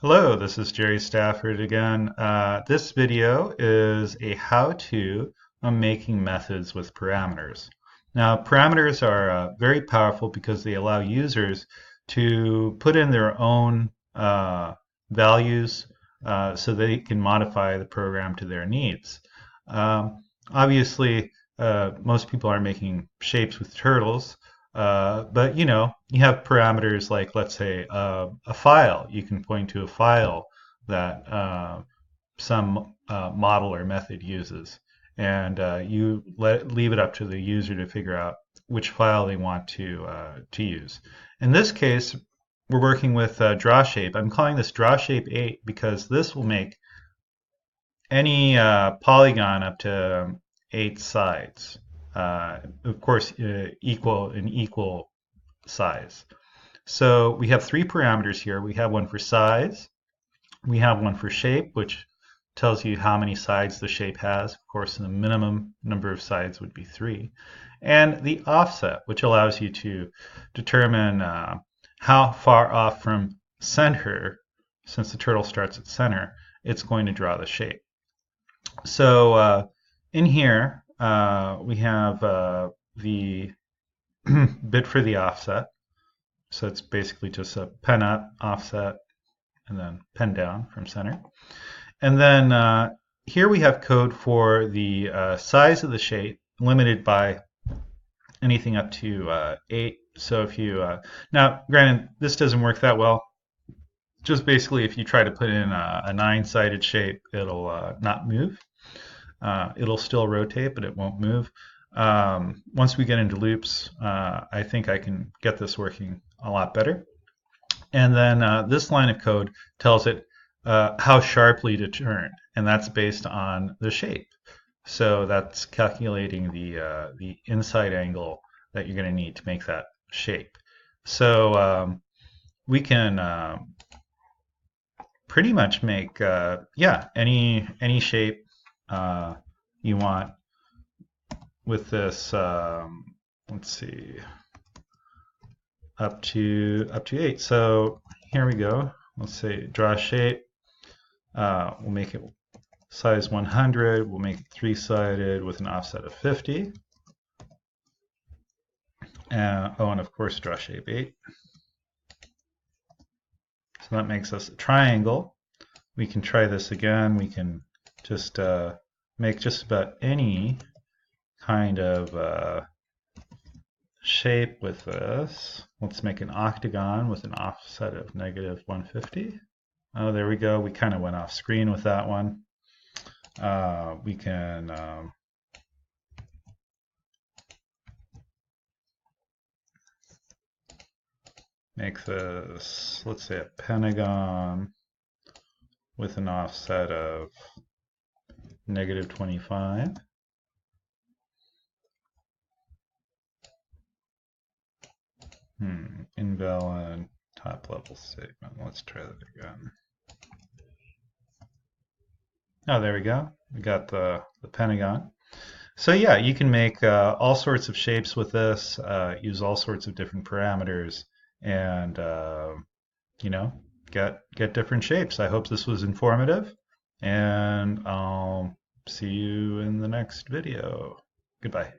Hello, this is Jerry Stafford again. This video is a how-to on making methods with parameters. Now, parameters are very powerful because they allow users to put in their own values so they can modify the program to their needs. Obviously, most people are making shapes with turtles, but you have parameters like, let's say, a file. You can point to a file that some model or method uses, and you leave it up to the user to figure out which file they want to use. In this case, we're working with DrawShape. I'm calling this DrawShape 8 because this will make any polygon up to 8 sides. Of course, equal size. So we have three parameters here. We have one for size, we have one for shape, which tells you how many sides the shape has. Of course, the minimum number of sides would be 3. And the offset, which allows you to determine how far off from center, since the turtle starts at center, it's going to draw the shape. So in here, we have the bit for the offset. So it's basically just a pen up, offset, and then pen down from center. And then here we have code for the size of the shape, limited by anything up to 8. So if you, now granted, this doesn't work that well. Just basically, if you try to put in a 9-sided shape, it'll not move. It'll still rotate, but it won't move. Once we get into loops, I think I can get this working a lot better. And then this line of code tells it how sharply to turn, and that's based on the shape. So that's calculating the inside angle that you're going to need to make that shape. So we can pretty much make any shape you want with this. Let's see, up to 8. So here we go. Let's say draw a shape. We'll make it size 100. We'll make it 3-sided with an offset of 50. And of course, draw shape 8. So that makes us a triangle. We can try this again. We can just make just about any kind of shape with this. Let's make an octagon with an offset of -150. Oh, there we go. We kind of went off screen with that one. We can make this, let's say, a pentagon with an offset of -25. Invalid top level statement. Let's try that again. Oh, there we go. We got the pentagon. So yeah, you can make all sorts of shapes with this, use all sorts of different parameters, and get different shapes. I hope this was informative, and I'll see you in the next video. Goodbye.